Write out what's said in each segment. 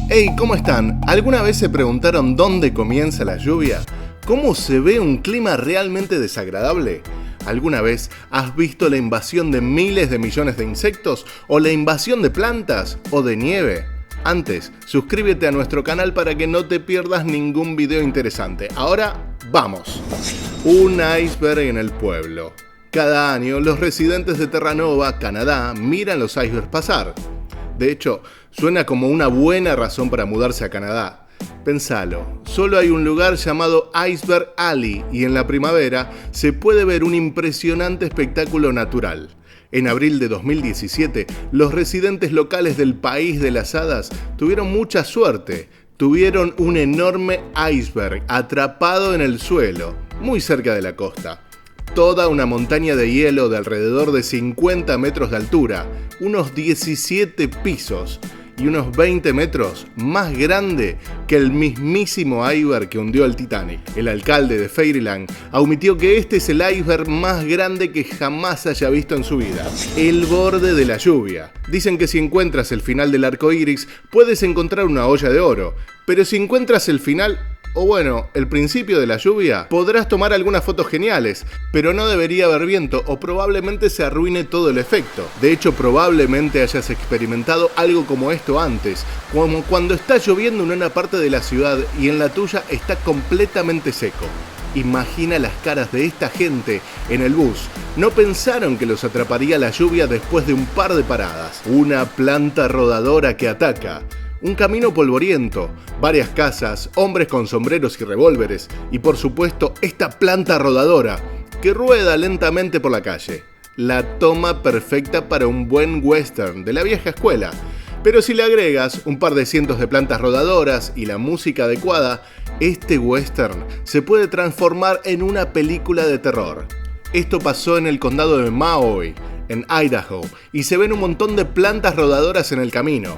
Hey, ¿cómo están? ¿Alguna vez se preguntaron dónde comienza la lluvia? ¿Cómo se ve un clima realmente desagradable? ¿Alguna vez has visto la invasión de miles de millones de insectos? ¿O la invasión de plantas? ¿O de nieve? Antes, suscríbete a nuestro canal para que no te pierdas ningún video interesante. Ahora, ¡vamos! Un iceberg en el pueblo. Cada año, los residentes de Terranova, Canadá, miran los icebergs pasar. De hecho, suena como una buena razón para mudarse a Canadá. Pensalo, solo hay un lugar llamado Iceberg Alley y en la primavera se puede ver un impresionante espectáculo natural. En abril de 2017, los residentes locales del País de las Hadas tuvieron mucha suerte. Tuvieron un enorme iceberg atrapado en el suelo, muy cerca de la costa. Toda una montaña de hielo de alrededor de 50 metros de altura, unos 17 pisos y unos 20 metros más grande que el mismísimo iceberg que hundió el Titanic. El alcalde de Fairyland admitió que este es el iceberg más grande que jamás haya visto en su vida. El borde de la lluvia. Dicen que si encuentras el final del arco iris, puedes encontrar una olla de oro, pero si encuentras el final, o bueno, el principio de la lluvia, podrás tomar algunas fotos geniales, pero no debería haber viento o probablemente se arruine todo el efecto. De hecho, probablemente hayas experimentado algo como esto antes, como cuando está lloviendo en una parte de la ciudad y en la tuya está completamente seco. Imagina las caras de esta gente en el bus. No pensaron que los atraparía la lluvia después de un par de paradas. Una planta rodadora que ataca. Un camino polvoriento, varias casas, hombres con sombreros y revólveres y por supuesto esta planta rodadora que rueda lentamente por la calle. La toma perfecta para un buen western de la vieja escuela. Pero si le agregas un par de cientos de plantas rodadoras y la música adecuada, este western se puede transformar en una película de terror. Esto pasó en el condado de Maui, en Idaho, y se ven un montón de plantas rodadoras en el camino.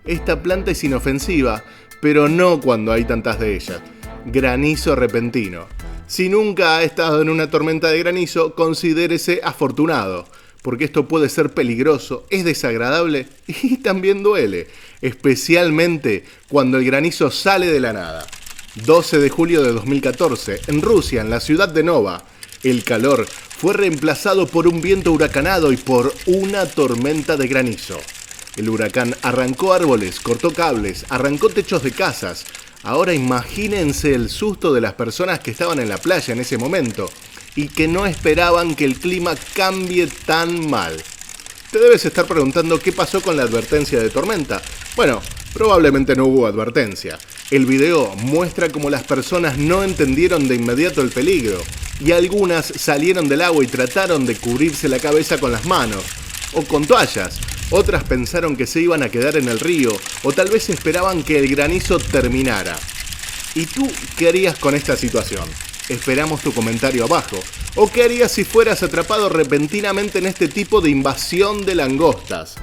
Esta planta es inofensiva, pero no cuando hay tantas de ellas. Granizo repentino. Si nunca ha estado en una tormenta de granizo, considérese afortunado, porque esto puede ser peligroso, es desagradable y también duele, especialmente cuando el granizo sale de la nada. 12 de julio de 2014, en Rusia, en la ciudad de Nova, el calor fue reemplazado por un viento huracanado y por una tormenta de granizo. El huracán arrancó árboles, cortó cables, arrancó techos de casas. Ahora imagínense el susto de las personas que estaban en la playa en ese momento y que no esperaban que el clima cambie tan mal. Te debes estar preguntando qué pasó con la advertencia de tormenta. Bueno, probablemente no hubo advertencia. El video muestra cómo las personas no entendieron de inmediato el peligro y algunas salieron del agua y trataron de cubrirse la cabeza con las manos o con toallas. Otras pensaron que se iban a quedar en el río o tal vez esperaban que el granizo terminara. ¿Y tú qué harías con esta situación? Esperamos tu comentario abajo. ¿O qué harías si fueras atrapado repentinamente en este tipo de invasión de langostas?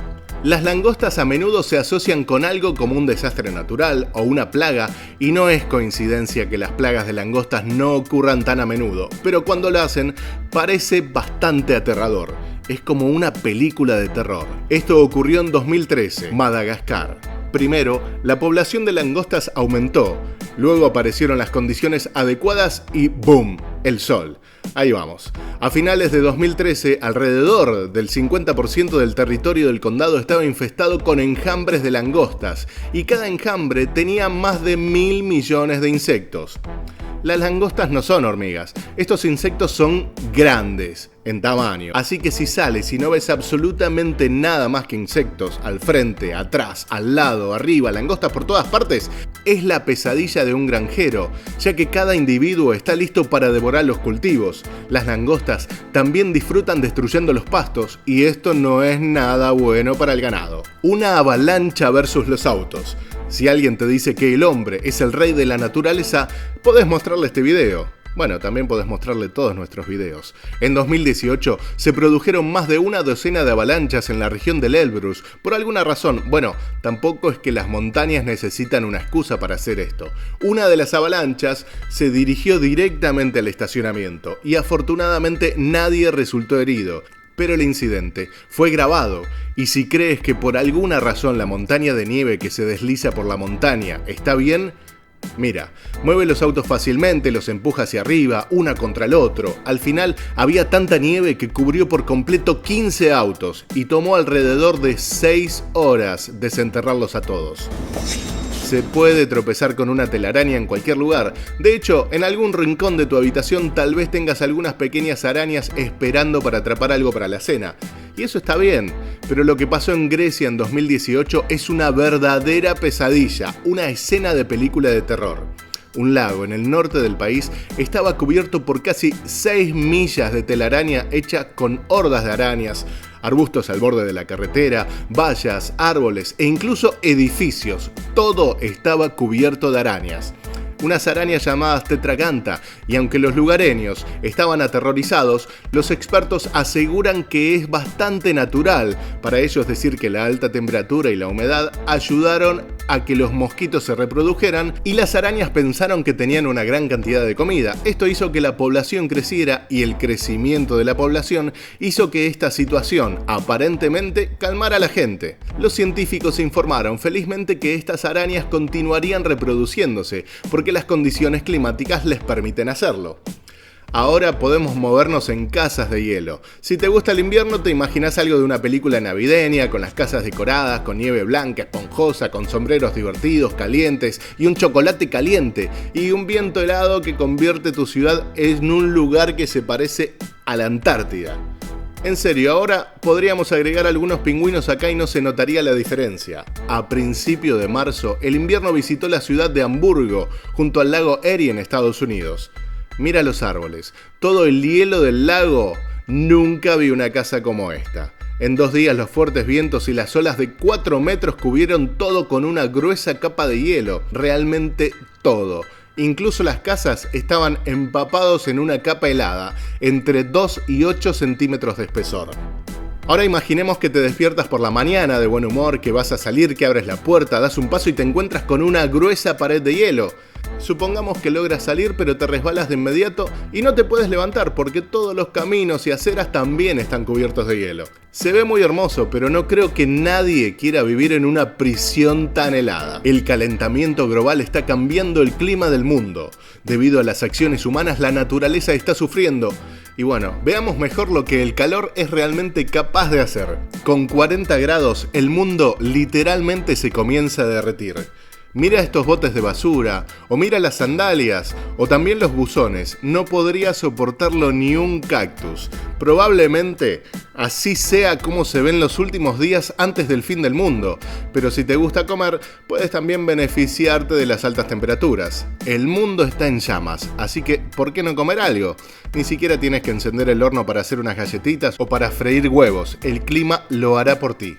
Las langostas a menudo se asocian con algo como un desastre natural o una plaga y no es coincidencia que las plagas de langostas no ocurran tan a menudo, pero cuando lo hacen parece bastante aterrador. Es como una película de terror. Esto ocurrió en 2013, Madagascar. Primero, la población de langostas aumentó, luego aparecieron las condiciones adecuadas y ¡boom! El sol. Ahí vamos. A finales de 2013, alrededor del 50% del territorio del condado estaba infestado con enjambres de langostas y cada enjambre tenía más de 1.000 millones de insectos. Las langostas no son hormigas, estos insectos son grandes en tamaño, así que si sales y no ves absolutamente nada más que insectos al frente, atrás, al lado, arriba, langostas por todas partes, es la pesadilla de un granjero, ya que cada individuo está listo para devorar los cultivos. Las langostas también disfrutan destruyendo los pastos y esto no es nada bueno para el ganado. Una avalancha versus los autos. Si alguien te dice que el hombre es el rey de la naturaleza, podés mostrarle este video. Bueno, también podés mostrarle todos nuestros videos. En 2018 se produjeron más de una docena de avalanchas en la región del Elbrus. Por alguna razón, bueno, tampoco es que las montañas necesitan una excusa para hacer esto. Una de las avalanchas se dirigió directamente al estacionamiento y afortunadamente nadie resultó herido. Pero el incidente fue grabado, y si crees que por alguna razón la montaña de nieve que se desliza por la montaña está bien, mira, mueve los autos fácilmente, los empuja hacia arriba, una contra el otro. Al final había tanta nieve que cubrió por completo 15 autos y tomó alrededor de 6 horas desenterrarlos a todos. Se puede tropezar con una telaraña en cualquier lugar. De hecho, en algún rincón de tu habitación tal vez tengas algunas pequeñas arañas esperando para atrapar algo para la cena. Y eso está bien, pero lo que pasó en Grecia en 2018 es una verdadera pesadilla, una escena de película de terror. Un lago en el norte del país estaba cubierto por casi 6 millas de telaraña hecha con hordas de arañas, arbustos al borde de la carretera, vallas, árboles e incluso edificios. Todo estaba cubierto de arañas. Unas arañas llamadas tetraganta, y aunque los lugareños estaban aterrorizados, los expertos aseguran que es bastante natural para ellos decir que la alta temperatura y la humedad ayudaron a que los mosquitos se reprodujeran y las arañas pensaron que tenían una gran cantidad de comida. Esto hizo que la población creciera y el crecimiento de la población hizo que esta situación aparentemente calmara a la gente. Los científicos informaron felizmente que estas arañas continuarían reproduciéndose porque las condiciones climáticas les permiten hacerlo. Ahora podemos movernos en casas de hielo. Si te gusta el invierno, te imaginas algo de una película navideña, con las casas decoradas, con nieve blanca, esponjosa, con sombreros divertidos, calientes, y un chocolate caliente, y un viento helado que convierte tu ciudad en un lugar que se parece a la Antártida. En serio, ahora podríamos agregar algunos pingüinos acá y no se notaría la diferencia. A principio de marzo, el invierno visitó la ciudad de Hamburgo, junto al lago Erie en Estados Unidos. Mira los árboles, todo el hielo del lago. Nunca vi una casa como esta. En 2 días los fuertes vientos y las olas de 4 metros cubrieron todo con una gruesa capa de hielo. Realmente todo. Incluso las casas estaban empapados en una capa helada, entre 2 y 8 centímetros de espesor. Ahora imaginemos que te despiertas por la mañana de buen humor, que vas a salir, que abres la puerta, das un paso y te encuentras con una gruesa pared de hielo. Supongamos que logras salir pero te resbalas de inmediato y no te puedes levantar porque todos los caminos y aceras también están cubiertos de hielo. Se ve muy hermoso, pero no creo que nadie quiera vivir en una prisión tan helada. El calentamiento global está cambiando el clima del mundo. Debido a las acciones humanas, la naturaleza está sufriendo. Y bueno, veamos mejor lo que el calor es realmente capaz de hacer. Con 40 grados, el mundo literalmente se comienza a derretir. Mira estos botes de basura, o mira las sandalias, o también los buzones. No podría soportarlo ni un cactus. Probablemente así sea como se ven los últimos días antes del fin del mundo. Pero si te gusta comer, puedes también beneficiarte de las altas temperaturas. El mundo está en llamas, así que ¿por qué no comer algo? Ni siquiera tienes que encender el horno para hacer unas galletitas o para freír huevos. El clima lo hará por ti.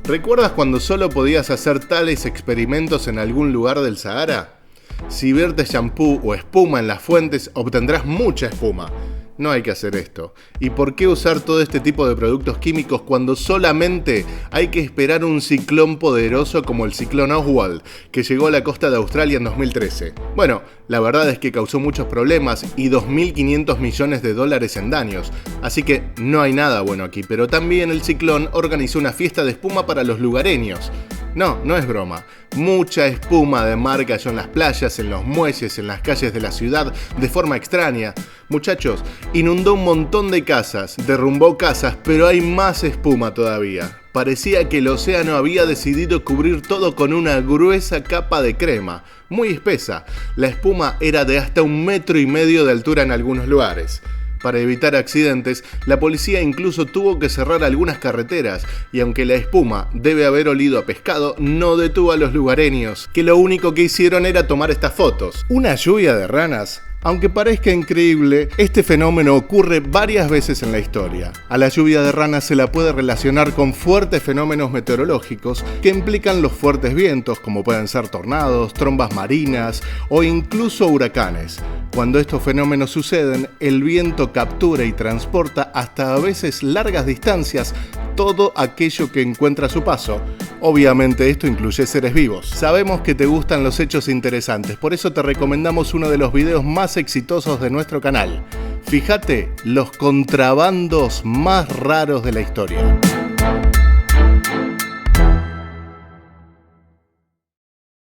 ¿Recuerdas cuando solo podías hacer tales experimentos en algún lugar del Sahara? Si viertes shampoo o espuma en las fuentes, obtendrás mucha espuma. No hay que hacer esto. ¿Y por qué usar todo este tipo de productos químicos cuando solamente hay que esperar un ciclón poderoso como el ciclón Oswald, que llegó a la costa de Australia en 2013? Bueno, la verdad es que causó muchos problemas y 2.500 millones de dólares en daños, así que no hay nada bueno aquí, pero también el ciclón organizó una fiesta de espuma para los lugareños. No, no es broma. Mucha espuma de mar cayó en las playas, en los muelles, en las calles de la ciudad, de forma extraña. Muchachos, inundó un montón de casas, derrumbó casas, pero hay más espuma todavía. Parecía que el océano había decidido cubrir todo con una gruesa capa de crema, muy espesa. La espuma era de hasta 1,5 metros de altura en algunos lugares. Para evitar accidentes, la policía incluso tuvo que cerrar algunas carreteras, y aunque la espuma debe haber olido a pescado, no detuvo a los lugareños, que lo único que hicieron era tomar estas fotos. Una lluvia de ranas. Aunque parezca increíble, este fenómeno ocurre varias veces en la historia. A la lluvia de ranas se la puede relacionar con fuertes fenómenos meteorológicos que implican los fuertes vientos, como pueden ser tornados, trombas marinas o incluso huracanes. Cuando estos fenómenos suceden, el viento captura y transporta hasta a veces largas distancias todo aquello que encuentra a su paso. Obviamente esto incluye seres vivos. Sabemos que te gustan los hechos interesantes, por eso te recomendamos uno de los videos más exitosos de nuestro canal. Fíjate los contrabandos más raros de la historia.